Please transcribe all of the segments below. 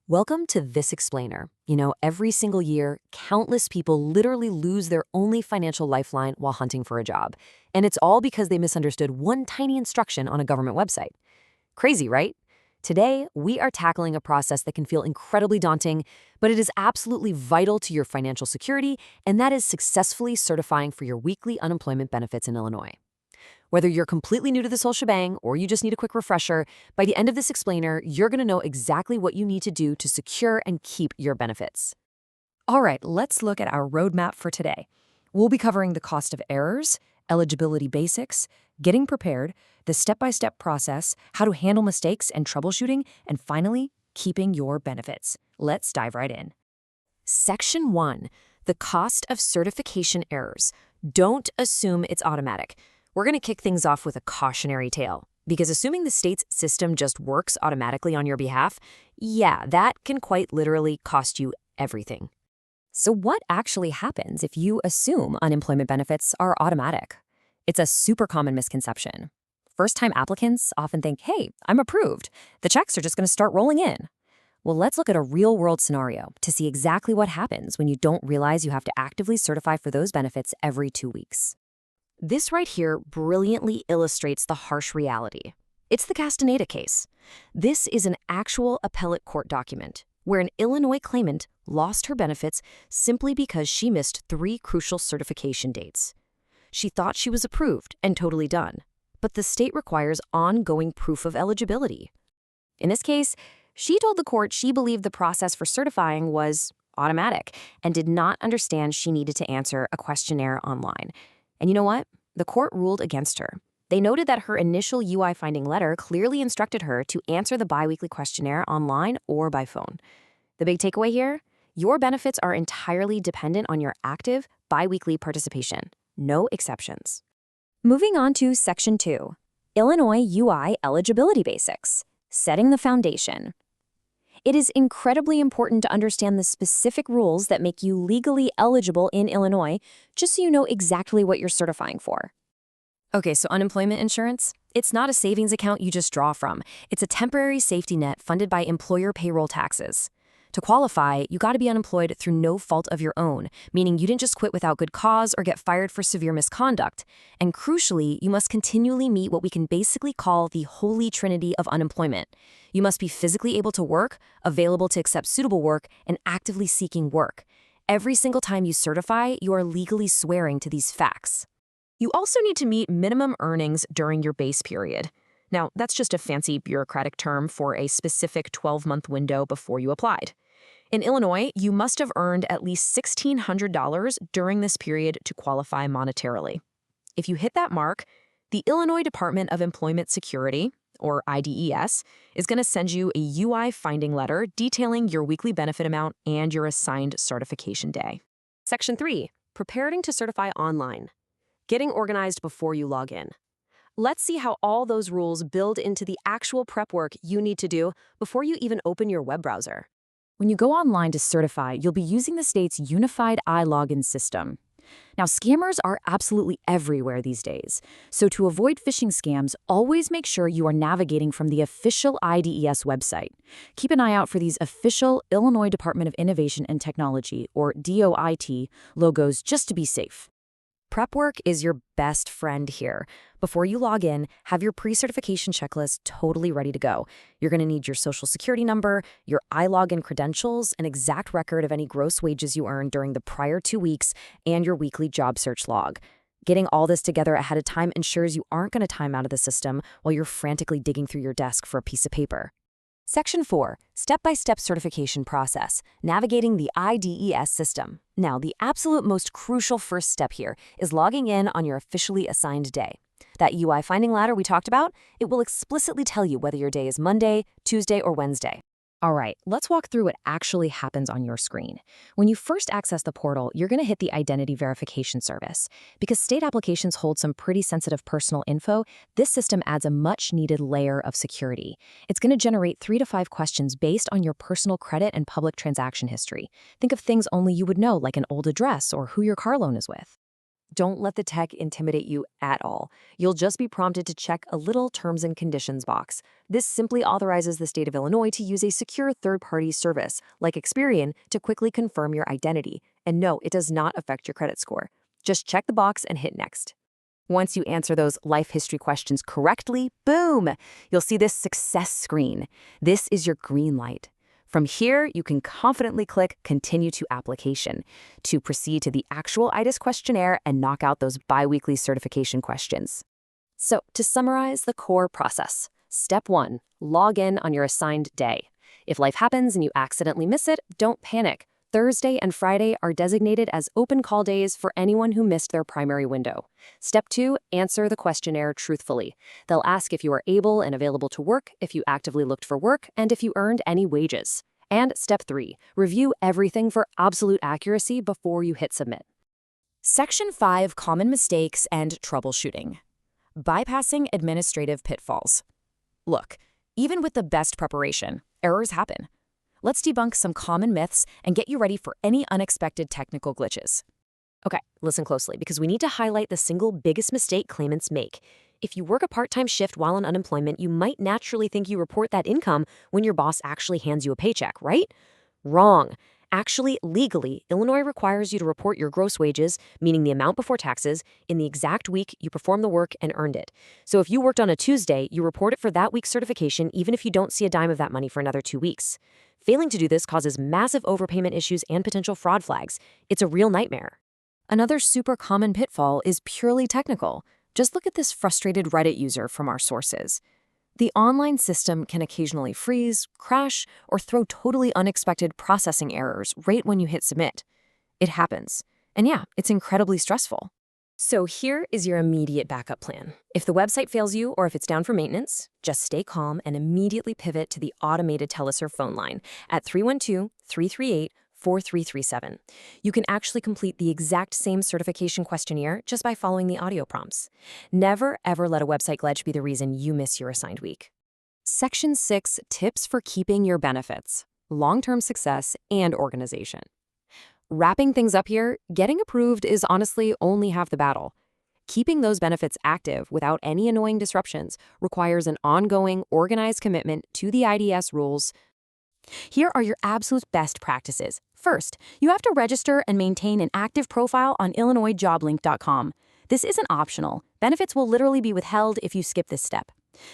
Welcome to This Explainer. Every single year, countless people literally lose their only financial lifeline while hunting for a job. And it's all because they misunderstood one tiny instruction on a government website. Crazy, right? Today, we are tackling a process that can feel incredibly daunting, but it is absolutely vital to your financial security, and that is successfully certifying for your weekly unemployment benefits in Illinois. Whether you're completely new to this whole shebang or you just need a quick refresher, by the end of this explainer, you're going to know exactly what you need to do to secure and keep your benefits. All right, let's look at our roadmap for today. We'll be covering the cost of errors, eligibility basics, getting prepared, the step-by-step process, how to handle mistakes and troubleshooting, and finally, keeping your benefits. Let's dive right in. Section 1, the cost of certification errors. Don't assume it's automatic. We're going to kick things off with a cautionary tale, because assuming the state's system just works automatically on your behalf, that can quite literally cost you everything. So what actually happens if you assume unemployment benefits are automatic? It's a super common misconception. First-time applicants often think, hey, I'm approved. The checks are just going to start rolling in. Well, let's look at a real-world scenario to see exactly what happens when you don't realize you have to actively certify for those benefits every 2 weeks. This right here brilliantly illustrates the harsh reality. It's the Castaneda case. This is an actual appellate court document where an Illinois claimant lost her benefits simply because she missed 3 crucial certification dates. She thought she was approved and totally done, but the state requires ongoing proof of eligibility. In this case, she told the court she believed the process for certifying was automatic and did not understand she needed to answer a questionnaire online. And you know what? The court ruled against her. They noted that her initial UI finding letter clearly instructed her to answer the biweekly questionnaire online or by phone. The big takeaway here? Your benefits are entirely dependent on your active, biweekly participation. No exceptions. Moving on to Section 2, Illinois UI Eligibility Basics, setting the foundation. It is incredibly important to understand the specific rules that make you legally eligible in Illinois, just so you know exactly what you're certifying for. Okay, so unemployment insurance? It's not a savings account you just draw from. It's a temporary safety net funded by employer payroll taxes. To qualify, you got to be unemployed through no fault of your own, meaning you didn't just quit without good cause or get fired for severe misconduct. And crucially, you must continually meet what we can basically call the holy trinity of unemployment. You must be physically able to work, available to accept suitable work, and actively seeking work. Every single time you certify, you are legally swearing to these facts. You also need to meet minimum earnings during your base period. Now, that's just a fancy bureaucratic term for a specific 12-month window before you applied. In Illinois, you must have earned at least $1,600 during this period to qualify monetarily. If you hit that mark, the Illinois Department of Employment Security, or IDES, is going to send you a UI finding letter detailing your weekly benefit amount and your assigned certification day. Section 3, preparing to certify online. Getting organized before you log in. Let's see how all those rules build into the actual prep work you need to do before you even open your web browser. When you go online to certify, you'll be using the state's unified iLogin system. Now, scammers are absolutely everywhere these days, so to avoid phishing scams, always make sure you are navigating from the official IDES website. Keep an eye out for these official Illinois Department of Innovation and Technology, or DOIT, logos just to be safe. Prep work is your best friend here. Before you log in, have your pre-certification checklist totally ready to go. You're going to need your social security number, your iLogin credentials, an exact record of any gross wages you earned during the prior 2 weeks, and your weekly job search log. Getting all this together ahead of time ensures you aren't going to time out of the system while you're frantically digging through your desk for a piece of paper. Section 4, Step-by-Step Certification Process, Navigating the IDES System. Now, the absolute most crucial first step here is logging in on your officially assigned day. That UI finding ladder we talked about, it will explicitly tell you whether your day is Monday, Tuesday, or Wednesday. All right, let's walk through what actually happens on your screen. When you first access the portal, you're going to hit the identity verification service. Because state applications hold some pretty sensitive personal info, this system adds a much-needed layer of security. It's going to generate 3 to 5 questions based on your personal credit and public transaction history. Think of things only you would know, like an old address or who your car loan is with. Don't let the tech intimidate you at all. You'll just be prompted to check a little terms and conditions box. This simply authorizes the state of Illinois to use a secure third-party service, like Experian, to quickly confirm your identity. And no, it does not affect your credit score. Just check the box and hit next. Once you answer those life history questions correctly, boom, you'll see this success screen. This is your green light. From here, you can confidently click Continue to Application to proceed to the actual IDES questionnaire and knock out those biweekly certification questions. So, to summarize the core process, Step 1, log in on your assigned day. If life happens and you accidentally miss it, don't panic. Thursday and Friday are designated as open call days for anyone who missed their primary window. Step 2, answer the questionnaire truthfully. They'll ask if you are able and available to work, if you actively looked for work, and if you earned any wages. And Step 3, review everything for absolute accuracy before you hit submit. Section 5, Common Mistakes and Troubleshooting. Bypassing administrative pitfalls. Look, even with the best preparation, errors happen. Let's debunk some common myths and get you ready for any unexpected technical glitches. Okay, listen closely because we need to highlight the single biggest mistake claimants make. If you work a part-time shift while on unemployment, you might naturally think you report that income when your boss actually hands you a paycheck, right? Wrong. Actually, legally, Illinois requires you to report your gross wages, meaning the amount before taxes, in the exact week you performed the work and earned it. So if you worked on a Tuesday, you report it for that week's certification even if you don't see a dime of that money for another 2 weeks. Failing to do this causes massive overpayment issues and potential fraud flags. It's a real nightmare. Another super common pitfall is purely technical. Just look at this frustrated Reddit user from our sources. The online system can occasionally freeze, crash, or throw totally unexpected processing errors right when you hit submit. It happens. And yeah, it's incredibly stressful. So here is your immediate backup plan. If the website fails you or if it's down for maintenance, just stay calm and immediately pivot to the automated teleserve phone line at 312-338-4337. You can actually complete the exact same certification questionnaire just by following the audio prompts. Never, ever let a website glitch be the reason you miss your assigned week. Section 6, Tips for Keeping Your Benefits, Long-Term Success, and Organization. Wrapping things up here, getting approved is honestly only half the battle. Keeping those benefits active without any annoying disruptions requires an ongoing, organized commitment to the IDES rules. Here are your absolute best practices. First, you have to register and maintain an active profile on illinoisjoblink.com. This isn't optional. Benefits will literally be withheld if you skip this step.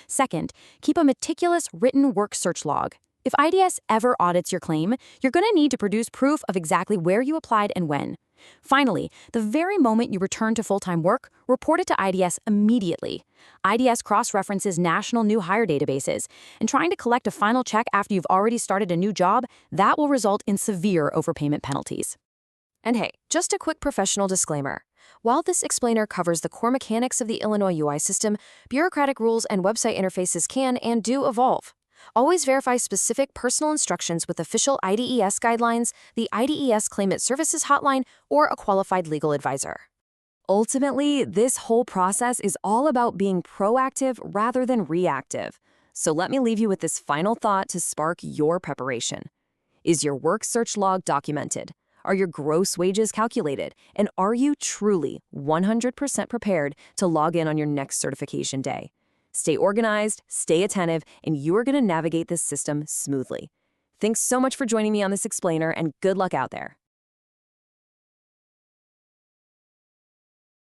Second, keep a meticulous written work search log. If IDES ever audits your claim, you're going to need to produce proof of exactly where you applied and when. Finally, the very moment you return to full-time work, report it to IDES immediately. IDES cross-references national new hire databases, and trying to collect a final check after you've already started a new job, that will result in severe overpayment penalties. And hey, just a quick professional disclaimer. While this explainer covers the core mechanics of the Illinois UI system, bureaucratic rules and website interfaces can and do evolve. Always verify specific personal instructions with official IDES guidelines, the IDES Claimant Services Hotline, or a qualified legal advisor. Ultimately, this whole process is all about being proactive rather than reactive. So let me leave you with this final thought to spark your preparation. Is your work search log documented? Are your gross wages calculated? And are you truly 100% prepared to log in on your next certification day? Stay organized, stay attentive, and you are going to navigate this system smoothly. Thanks so much for joining me on this explainer, and good luck out there.